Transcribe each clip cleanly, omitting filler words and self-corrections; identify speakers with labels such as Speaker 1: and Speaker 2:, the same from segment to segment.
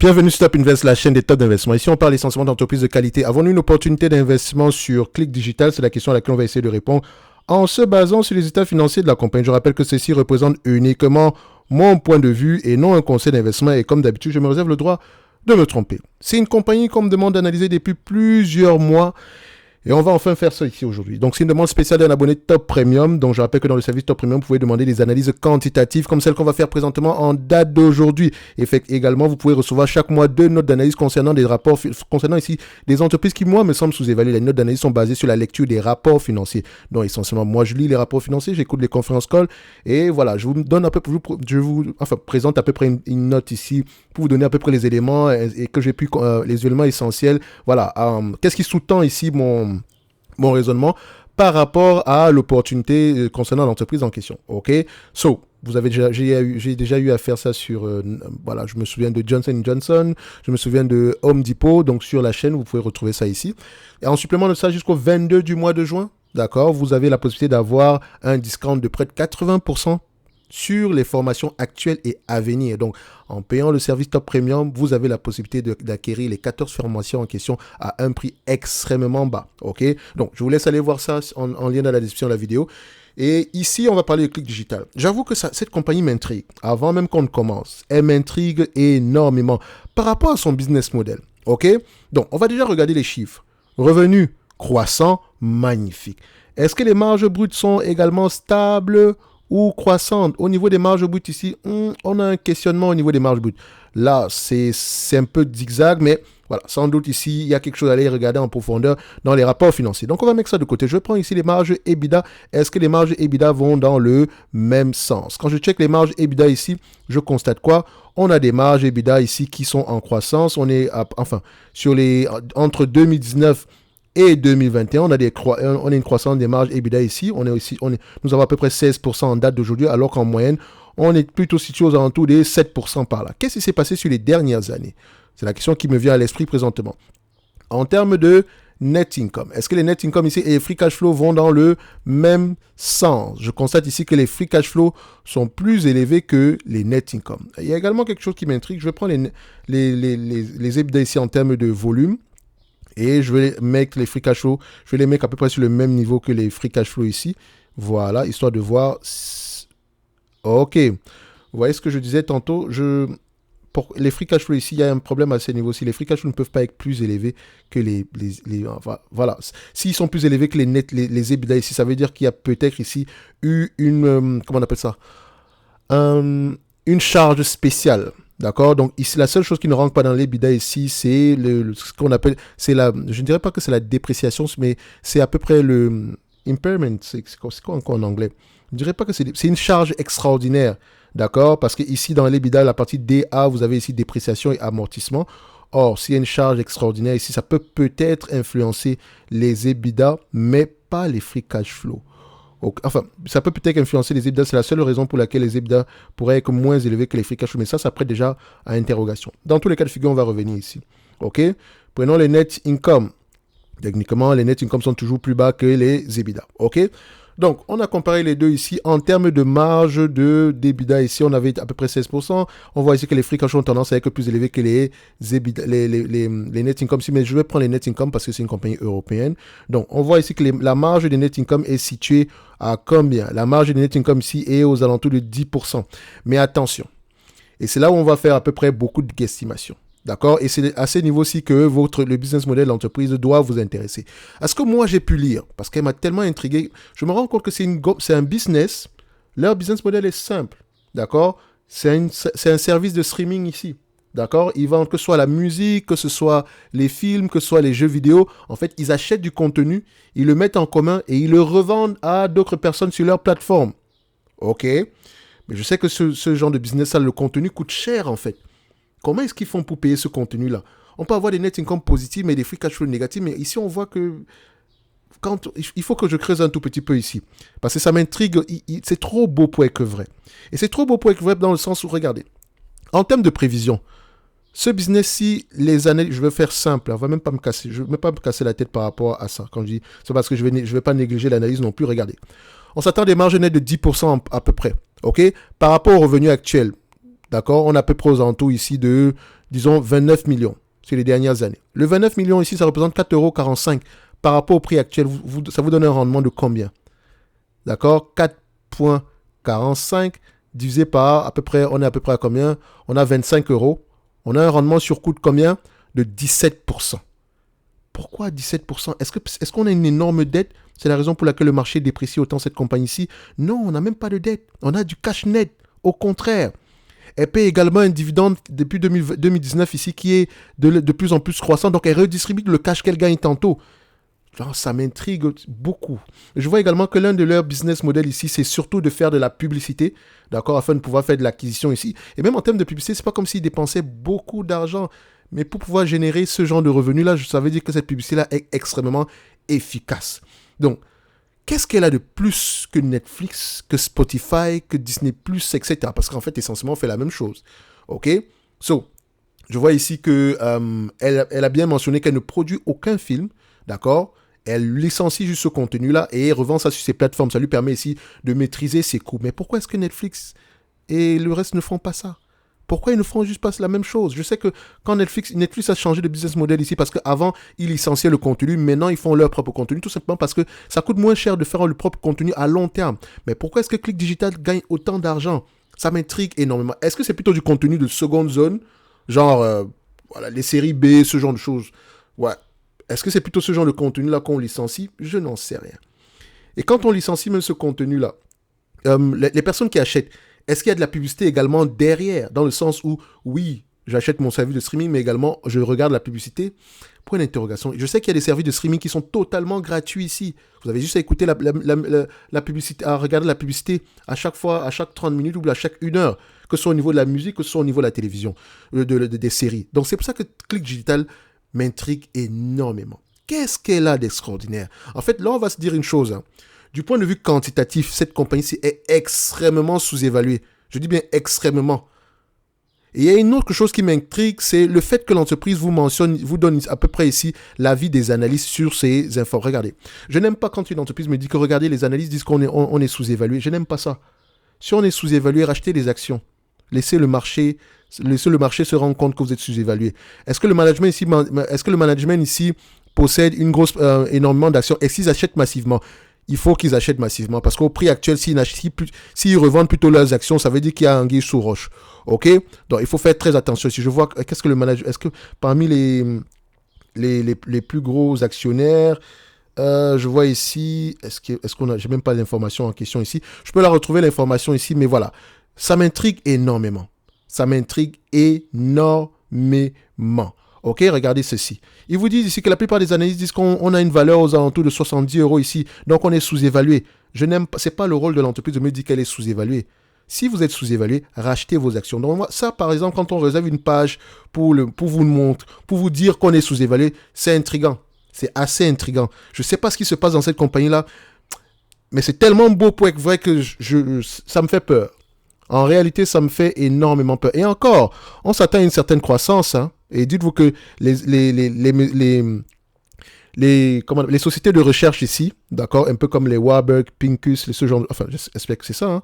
Speaker 1: Bienvenue sur Top Invest, la chaîne des top d'investissement. Ici, on parle essentiellement d'entreprises de qualité. Avons-nous une opportunité d'investissement sur Click Digital? C'est la question à laquelle on va essayer de répondre en se basant sur les états financiers de la compagnie. Je rappelle que ceci représente uniquement mon point de vue et non un conseil d'investissement. Et comme d'habitude, je me réserve le droit de me tromper. C'est une compagnie qu'on me demande d'analyser depuis plusieurs mois. Et on va enfin faire ça ici aujourd'hui. Donc, c'est une demande spéciale d'un abonné Top Premium. Donc, je rappelle que dans le service Top Premium, vous pouvez demander des analyses quantitatives comme celle qu'on va faire présentement en date d'aujourd'hui. Et fait également, vous pouvez recevoir chaque mois 2 notes d'analyse concernant des rapports, concernant ici des entreprises qui, moi, me semblent sous-évaluées. Les notes d'analyse sont basées sur la lecture des rapports financiers. Donc, essentiellement, moi, je lis les rapports financiers, j'écoute les conférences calls. Et voilà, je vous donne présente à peu près une note ici pour vous donner à peu près les éléments et que j'ai pu, les éléments essentiels. Voilà, qu'est-ce qui sous-tend ici mon raisonnement par rapport à l'opportunité concernant l'entreprise en question. OK? So, j'ai déjà eu à faire ça sur, voilà, je me souviens de Johnson & Johnson, je me souviens de Home Depot, donc sur la chaîne, vous pouvez retrouver ça ici. Et en supplément de ça, jusqu'au 22 du mois de juin, d'accord, vous avez la possibilité d'avoir un discount de près de 80% sur les formations actuelles et à venir. Donc, en payant le service Top Premium, vous avez la possibilité d'acquérir les 14 formations en question à un prix extrêmement bas. OK? Donc, je vous laisse aller voir ça en lien dans la description de la vidéo. Et ici, on va parler de Click Digital. J'avoue que cette compagnie m'intrigue. Avant même qu'on ne commence, elle m'intrigue énormément par rapport à son business model. OK? Donc, on va déjà regarder les chiffres. Revenus croissants, magnifique. Est-ce que les marges brutes sont également stables ou croissante? Au niveau des marges brutes ici, on a un questionnement au niveau des marges brutes. Là, c'est un peu zigzag, mais voilà, sans doute ici, il y a quelque chose à aller regarder en profondeur dans les rapports financiers. Donc, on va mettre ça de côté. Je prends ici les marges EBITDA. Est-ce que les marges EBITDA vont dans le même sens? Quand je check les marges EBITDA ici, je constate quoi? On a des marges EBITDA ici qui sont en croissance. On est, entre 2019 et 2021, on a une croissance des marges EBITDA ici. Nous avons à peu près 16% en date d'aujourd'hui, alors qu'en moyenne, on est plutôt situé aux alentours des 7% par là. Qu'est-ce qui s'est passé sur les dernières années? C'est la question qui me vient à l'esprit présentement. En termes de net income, est-ce que les net income ici et les free cash flow vont dans le même sens? Je constate ici que les free cash flow sont plus élevés que les net income. Il y a également quelque chose qui m'intrigue. Je vais prendre les EBITDA ici en termes de volume. Et je vais mettre les free cash flow, je vais les mettre à peu près sur le même niveau que les free cash flow ici. Voilà, histoire de voir. OK. Vous voyez ce que je disais tantôt? Pour les free cash flow ici, il y a un problème à ce niveau-ci. Les free cash flow ne peuvent pas être plus élevés que voilà. S'ils sont plus élevés que les EBITDA ici, ça veut dire qu'il y a peut-être ici eu comment on appelle ça? Une charge spéciale. D'accord? Donc, ici, la seule chose qui ne rentre pas dans l'EBITDA ici, c'est ce qu'on appelle, je ne dirais pas que c'est la dépréciation, mais c'est à peu près le impairment. C'est quoi encore en anglais? Je ne dirais pas que c'est une charge extraordinaire. D'accord? Parce que ici, dans l'EBITDA, la partie DA, vous avez ici dépréciation et amortissement. Or, s'il y a une charge extraordinaire ici, ça peut peut-être influencer les EBITDA, mais pas les free cash flow. Enfin, ça peut peut-être influencer les EBITDA. C'est la seule raison pour laquelle les EBITDA pourraient être moins élevés que les free cash flow. Mais ça prête déjà à interrogation. Dans tous les cas de figure, on va revenir ici. OK? Prenons les net income. Techniquement, les net income sont toujours plus bas que les EBITDA. OK? Donc, on a comparé les deux ici. En termes de marge d'EBITDA, ici, on avait à peu près 16%. On voit ici que les free cash flow ont tendance à être plus élevés que les EBITDA, les net income ici. Mais je vais prendre les net income parce que c'est une compagnie européenne. Donc, on voit ici que la marge des net income est située à combien? La marge des net income ici est aux alentours de 10%. Mais attention. Et c'est là où on va faire à peu près beaucoup de guesstimations. D'accord? Et c'est à ce niveau-ci que le business model de l'entreprise doit vous intéresser. À ce que moi j'ai pu lire, parce qu'elle m'a tellement intrigué, je me rends compte que c'est un business. Leur business model est simple. D'accord? C'est un service de streaming ici. D'accord? Ils vendent que ce soit la musique, que ce soit les films, que ce soit les jeux vidéo. En fait, ils achètent du contenu, ils le mettent en commun et ils le revendent à d'autres personnes sur leur plateforme. OK? Mais je sais que ce genre de business-là, le contenu coûte cher en fait. Comment est-ce qu'ils font pour payer ce contenu-là? On peut avoir des net income positifs, mais des free cash flow négatifs. Mais ici, on voit que il faut que je creuse un tout petit peu ici. Parce que ça m'intrigue. C'est trop beau pour être vrai. Et c'est trop beau pour être vrai dans le sens où, regardez, en termes de prévision, ce business-ci, les années, je vais faire simple. Je ne vais pas me casser la tête par rapport à ça. Quand je dis, c'est parce que je vais pas négliger l'analyse non plus. Regardez. On s'attend à des marges nettes de 10% à peu près. OK? Par rapport aux revenus actuels. D'accord? On a à peu près aux alentours ici de, disons, 29 millions sur les dernières années. Le 29 millions ici, ça représente 4,45 € par rapport au prix actuel. Ça vous donne un rendement de combien? D'accord? 4,45 divisé par à peu près, on est à peu près à combien? On a 25 €. On a un rendement sur coût de combien? De 17%. Pourquoi 17%? Est-ce qu'on a une énorme dette? C'est la raison pour laquelle le marché déprécie autant cette compagnie-ci? Non, on n'a même pas de dette. On a du cash net. Au contraire. Elle paye également un dividende depuis 2019 ici qui est de plus en plus croissant. Donc, elle redistribue le cash qu'elle gagne tantôt. Alors, ça m'intrigue beaucoup. Je vois également que l'un de leurs business models ici, c'est surtout de faire de la publicité, d'accord, afin de pouvoir faire de l'acquisition ici. Et même en termes de publicité, c'est pas comme s'ils dépensaient beaucoup d'argent. Mais pour pouvoir générer ce genre de revenus-là, ça veut dire que cette publicité-là est extrêmement efficace. Donc, qu'est-ce qu'elle a de plus que Netflix, que Spotify, que Disney+, etc. Parce qu'en fait, essentiellement, on fait la même chose. OK? So, je vois ici que elle a bien mentionné qu'elle ne produit aucun film, d'accord? Elle licencie juste ce contenu-là et revend ça sur ses plateformes. Ça lui permet ici de maîtriser ses coûts. Mais pourquoi est-ce que Netflix et le reste ne font pas ça? Pourquoi ils ne font juste pas la même chose? Je sais que quand Netflix a changé de business model ici parce qu'avant, ils licenciaient le contenu. Maintenant, ils font leur propre contenu. Tout simplement parce que ça coûte moins cher de faire le propre contenu à long terme. Mais pourquoi est-ce que Click Digital gagne autant d'argent? Ça m'intrigue énormément. Est-ce que c'est plutôt du contenu de seconde zone? Genre, voilà, les séries B, ce genre de choses. Ouais. Est-ce que c'est plutôt ce genre de contenu-là qu'on licencie? Je n'en sais rien. Et quand on licencie même ce contenu-là, les personnes qui achètent, est-ce qu'il y a de la publicité également derrière? Dans le sens où, oui, j'achète mon service de streaming, mais également, je regarde la publicité. Point d'interrogation. Je sais qu'il y a des services de streaming qui sont totalement gratuits ici. Vous avez juste à écouter la publicité, à regarder la publicité à chaque fois, à chaque 30 minutes ou à chaque 1 heure, que ce soit au niveau de la musique, que ce soit au niveau de la télévision, des séries. Donc, c'est pour ça que Click Digital m'intrigue énormément. Qu'est-ce qu'elle a d'extraordinaire? En fait, là, on va se dire une chose, hein. Du point de vue quantitatif, cette compagnie-ci est extrêmement sous-évaluée. Je dis bien extrêmement. Et il y a une autre chose qui m'intrigue, c'est le fait que l'entreprise vous donne à peu près ici l'avis des analystes sur ces infos. Regardez, je n'aime pas quand une entreprise me dit que regardez, les analystes disent qu'on est sous-évalué. Je n'aime pas ça. Si on est sous-évalué, rachetez les actions. Laissez le marché se rendre compte que vous êtes sous-évalué. Est-ce que le management ici possède énormément d'actions? Et s'ils achètent massivement? Il faut qu'ils achètent massivement parce qu'au prix actuel, s'ils revendent plutôt leurs actions, ça veut dire qu'il y a anguille sous roche. OK? Donc, il faut faire très attention. Si je vois, qu'est-ce que le manager... Est-ce que parmi les plus gros actionnaires, je vois ici... Est-ce qu'on a... J'ai même pas l'information en question ici. Je peux la retrouver, l'information ici, mais voilà. Ça m'intrigue énormément. Ça m'intrigue énormément. Ok, regardez ceci. Ils vous disent ici que la plupart des analystes disent qu'on a une valeur aux alentours de 70 € ici. Donc, on est sous-évalué. Ce n'est pas le rôle de l'entreprise de me dire qu'elle est sous-évaluée. Si vous êtes sous-évalué, rachetez vos actions. Donc, moi, ça, par exemple, quand on réserve une page pour vous dire qu'on est sous-évalué, c'est intriguant. C'est assez intriguant. Je ne sais pas ce qui se passe dans cette compagnie-là, mais c'est tellement beau pour être vrai que ça me fait peur. En réalité, ça me fait énormément peur. Et encore, on s'attend à une certaine croissance, hein. Et dites-vous que les sociétés de recherche ici, d'accord, un peu comme les Warburg, Pincus, ce genre, enfin, j'espère que c'est ça,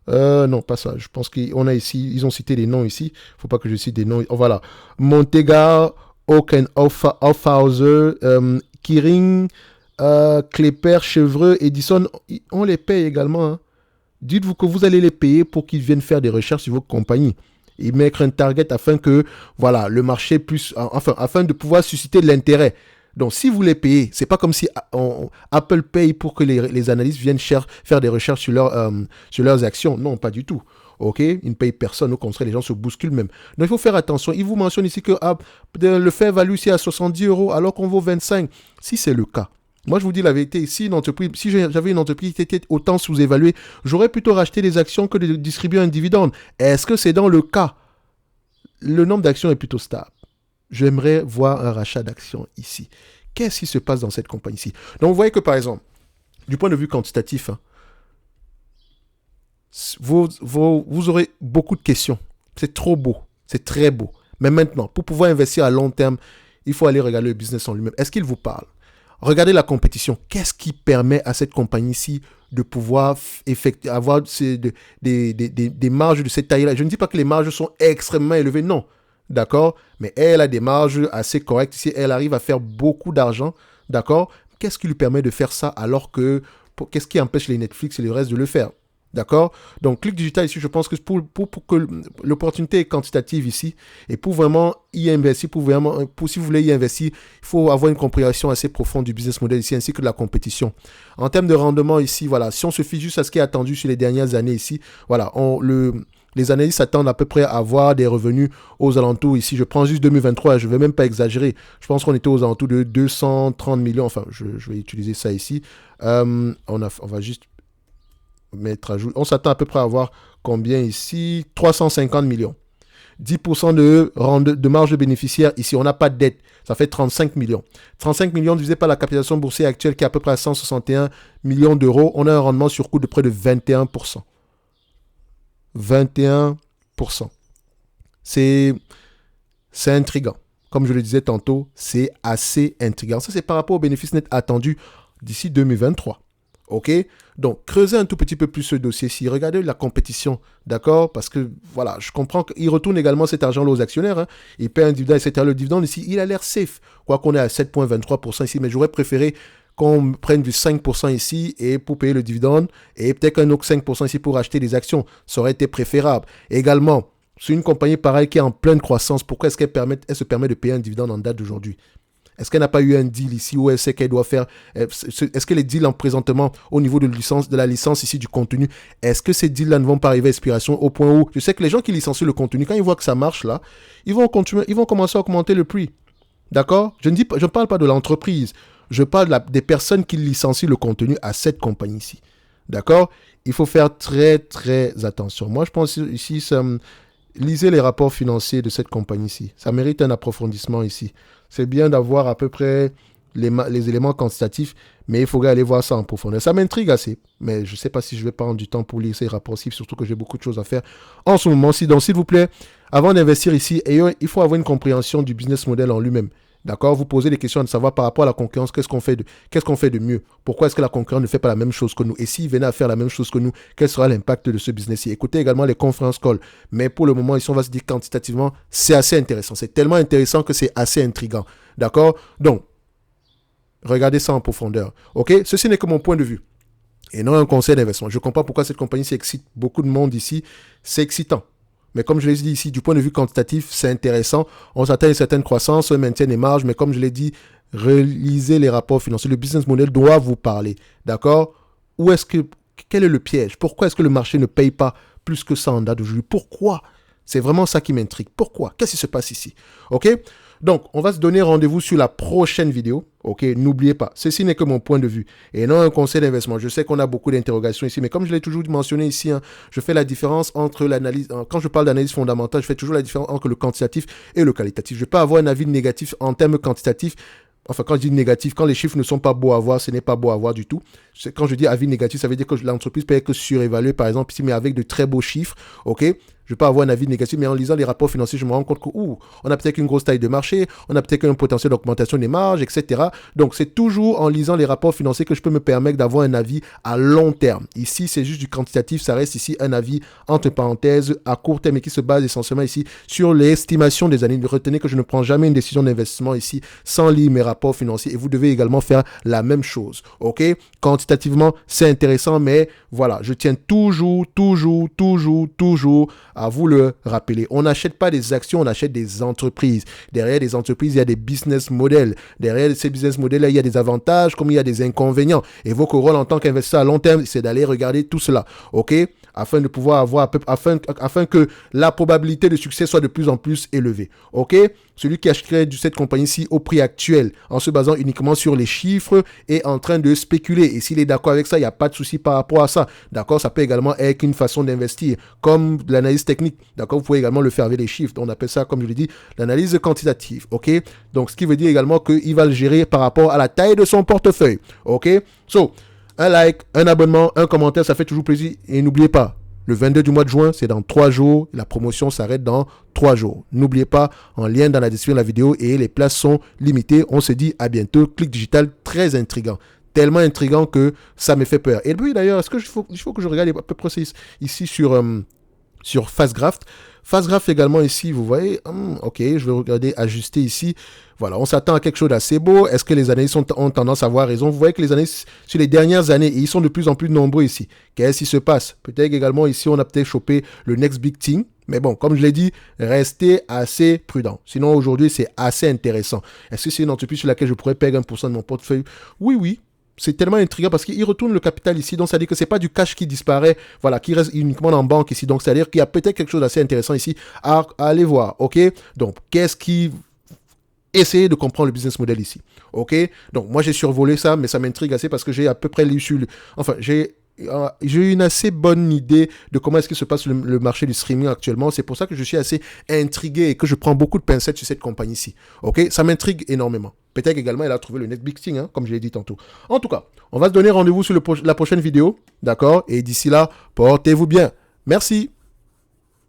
Speaker 1: hein. Non, pas ça. Je pense qu'on a ici, ils ont cité des noms ici. Faut pas que je cite des noms. Oh, voilà. Montega, Oken, Aufhauser, Kiring, Klepper, Chevreux, Edison, on les paye également, hein. Dites-vous que vous allez les payer pour qu'ils viennent faire des recherches sur vos compagnies. Ils mettent un target afin que, voilà, le marché puisse, afin de pouvoir susciter de l'intérêt. Donc, si vous les payez, c'est pas comme si Apple paye pour que les analystes viennent faire des recherches sur leurs actions. Non, pas du tout. OK? Ils ne payent personne. Au contraire, les gens se bousculent même. Donc, il faut faire attention. Ils vous mentionnent ici que le fair value ici à 70 € alors qu'on vaut 25. Si c'est le cas, moi, je vous dis la vérité, si j'avais une entreprise qui était autant sous-évaluée, j'aurais plutôt racheté des actions que de distribuer un dividende. Est-ce que c'est dans le cas? Le nombre d'actions est plutôt stable. J'aimerais voir un rachat d'actions ici. Qu'est-ce qui se passe dans cette compagnie-ci? Donc, vous voyez que, par exemple, du point de vue quantitatif, hein, vous aurez beaucoup de questions. C'est trop beau. C'est très beau. Mais maintenant, pour pouvoir investir à long terme, il faut aller regarder le business en lui-même. Est-ce qu'il vous parle? regardez la compétition. Qu'est-ce qui permet à cette compagnie-ci de pouvoir avoir des marges de cette taille-là? Je ne dis pas que les marges sont extrêmement élevées, non. D'accord? Mais elle a des marges assez correctes ici. Elle arrive à faire beaucoup d'argent. D'accord? Qu'est-ce qui lui permet de faire ça alors que... Qu'est-ce qui empêche les Netflix et le reste de le faire? D'accord? Donc, Click Digital ici, je pense que pour que l'opportunité est quantitative ici, et pour vraiment y investir, si vous voulez y investir, il faut avoir une compréhension assez profonde du business model ici, ainsi que de la compétition. En termes de rendement ici, voilà, si on se fie juste à ce qui est attendu sur les dernières années ici, voilà, les analystes s'attendent à peu près à avoir des revenus aux alentours ici. Je prends juste 2023, je ne vais même pas exagérer. Je pense qu'on était aux alentours de 230 millions. Enfin, je vais utiliser ça ici. On va juste mettre à jour. On s'attend à peu près à avoir combien ici? 350 millions. 10% de marge de bénéficiaire ici. On n'a pas de dette. Ça fait 35 millions. 35 millions divisé par la capitalisation boursière actuelle qui est à peu près à 161 millions d'euros. On a un rendement sur coût de près de 21%. 21%. C'est intriguant. Comme je le disais tantôt, c'est assez intriguant. Ça, c'est par rapport aux bénéfices nets attendus d'ici 2023. OK? Donc, creusez un tout petit peu plus ce dossier-ci. Regardez la compétition, d'accord? Parce que, voilà, je comprends qu'il retourne également cet argent-là aux actionnaires. Hein. Il paie un dividende, etc. Le dividende ici, il a l'air safe. Quoi qu'on est à 7,23% ici, mais j'aurais préféré qu'on prenne du 5% ici et pour payer le dividende et peut-être un autre 5% ici pour acheter des actions. Ça aurait été préférable. Également, c'est une compagnie pareille qui est en pleine croissance. Pourquoi est-ce qu'elle se permet de payer un dividende en date d'aujourd'hui? Est-ce qu'elle n'a pas eu un deal ici où elle sait qu'elle doit faire... Est-ce que les deals en présentement au niveau de la licence ici du contenu, est-ce que ces deals-là ne vont pas arriver à expiration au point où... Je sais que les gens qui licencient le contenu, quand ils voient que ça marche là, ils vont commencer à augmenter le prix. D'accord? Je ne parle pas de l'entreprise. Je parle des personnes qui licencient le contenu à cette compagnie-ci. D'accord? Il faut faire très, très attention. Moi, je pense ici, lisez les rapports financiers de cette compagnie-ci. Ça mérite un approfondissement ici. C'est bien d'avoir à peu près les éléments quantitatifs, mais il faudrait aller voir ça en profondeur. Ça m'intrigue assez, mais je ne sais pas si je vais prendre du temps pour lire ces rapports, surtout que j'ai beaucoup de choses à faire en ce moment-ci. Donc, s'il vous plaît, avant d'investir ici, il faut avoir une compréhension du business model en lui-même. D'accord? Vous posez des questions de savoir par rapport à la concurrence, qu'est-ce qu'on fait de mieux? Pourquoi est-ce que la concurrence ne fait pas la même chose que nous? Et s'ils venaient à faire la même chose que nous, quel sera l'impact de ce business-ci? Écoutez également les conférences call. Mais pour le moment, ici, on va se dire quantitativement, c'est assez intéressant. C'est tellement intéressant que c'est assez intriguant. D'accord? Donc, regardez ça en profondeur. OK? Ceci n'est que mon point de vue. Et non un conseil d'investissement. Je comprends pourquoi cette compagnie s'excite beaucoup de monde ici. C'est excitant. Mais comme je l'ai dit ici, du point de vue quantitatif, c'est intéressant. On s'attend à une certaine croissance, on maintient les marges, mais comme je l'ai dit, relisez les rapports financiers. Le business model doit vous parler. D'accord? Quel est le piège? Pourquoi est-ce que le marché ne paye pas plus que ça en date d'aujourd'hui? Pourquoi? C'est vraiment ça qui m'intrigue. Pourquoi? Qu'est-ce qui se passe ici? OK? Donc, on va se donner rendez-vous sur la prochaine vidéo. OK, n'oubliez pas, ceci n'est que mon point de vue et non un conseil d'investissement. Je sais qu'on a beaucoup d'interrogations ici, mais comme je l'ai toujours mentionné ici, je fais la différence entre l'analyse. Quand je parle d'analyse fondamentale, je fais toujours la différence entre le quantitatif et le qualitatif. Je peux avoir un avis négatif en termes quantitatifs. Enfin, quand je dis négatif, quand les chiffres ne sont pas beaux à voir, ce n'est pas beau à voir du tout. Quand je dis avis négatif, ça veut dire que l'entreprise peut être surévaluée, par exemple, ici, mais avec de très beaux chiffres. OK? Je peux avoir un avis négatif, mais en lisant les rapports financiers, je me rends compte on a peut-être une grosse taille de marché, on a peut-être un potentiel d'augmentation des marges, etc. Donc, c'est toujours en lisant les rapports financiers que je peux me permettre d'avoir un avis à long terme. Ici, c'est juste du quantitatif, ça reste ici un avis entre parenthèses à court terme et qui se base essentiellement ici sur l'estimation des années. Retenez que je ne prends jamais une décision d'investissement ici sans lire mes rapports financiers et vous devez également faire la même chose. OK? Quantitativement, c'est intéressant, mais voilà, je tiens toujours à vous le rappeler. On n'achète pas des actions, on achète des entreprises. Derrière des entreprises, il y a des business models. Derrière ces business models, il y a des avantages comme il y a des inconvénients. Et votre rôle en tant qu'investisseur à long terme, c'est d'aller regarder tout cela. OK? Afin de pouvoir afin que la probabilité de succès soit de plus en plus élevée. OK? Celui qui achèterait cette compagnie-ci au prix actuel, en se basant uniquement sur les chiffres, est en train de spéculer. Et s'il est d'accord avec ça, il n'y a pas de souci par rapport à ça. D'accord? Ça peut également être une façon d'investir, comme l'analyse technique. D'accord? Vous pouvez également le faire avec les chiffres. On appelle ça, comme je l'ai dit, l'analyse quantitative. OK? Donc, ce qui veut dire également qu'il va le gérer par rapport à la taille de son portefeuille. OK? So, un like, un abonnement, un commentaire, ça fait toujours plaisir. Et n'oubliez pas, Le 22 du mois de juin, c'est dans 3 jours. La promotion s'arrête dans 3 jours. N'oubliez pas, en lien dans la description de la vidéo, et les places sont limitées. On se dit à bientôt. Click Digital, très intriguant. Tellement intriguant que ça me fait peur. Et puis d'ailleurs, est-ce que il faut que je regarde à peu près ici sur Fastgraph. Fastgraph également ici, vous voyez, ok, je vais regarder, ajuster ici. Voilà, on s'attend à quelque chose d'assez beau. Est-ce que les analystes ont tendance à avoir raison? Vous voyez que les analystes, sur les dernières années, ils sont de plus en plus nombreux ici. Qu'est-ce qui se passe? Peut-être également ici, on a peut-être chopé le next big thing. Mais bon, comme je l'ai dit, restez assez prudent. Sinon, aujourd'hui, c'est assez intéressant. Est-ce que c'est une entreprise sur laquelle je pourrais perdre 1% de mon portefeuille? Oui, oui. C'est tellement intriguant parce qu'il retourne le capital ici. Donc, ça veut dire que ce n'est pas du cash qui disparaît, voilà, qui reste uniquement en banque ici. Donc, c'est-à-dire qu'il y a peut-être quelque chose d'assez intéressant ici à aller voir. OK? Donc, qu'est-ce qui... Essayez de comprendre le business model ici. OK? Donc, moi, j'ai survolé ça, mais ça m'intrigue assez parce que j'ai à peu près lu sur... Enfin, j'ai une assez bonne idée de comment est-ce qu'il se passe le marché du streaming actuellement. C'est pour ça que je suis assez intrigué et que je prends beaucoup de pincettes sur cette compagnie-ci. OK? Ça m'intrigue énormément. Peut-être également, elle a trouvé le next big thing, comme je l'ai dit tantôt. En tout cas, on va se donner rendez-vous sur la prochaine vidéo. D'accord? Et d'ici là, portez-vous bien. Merci.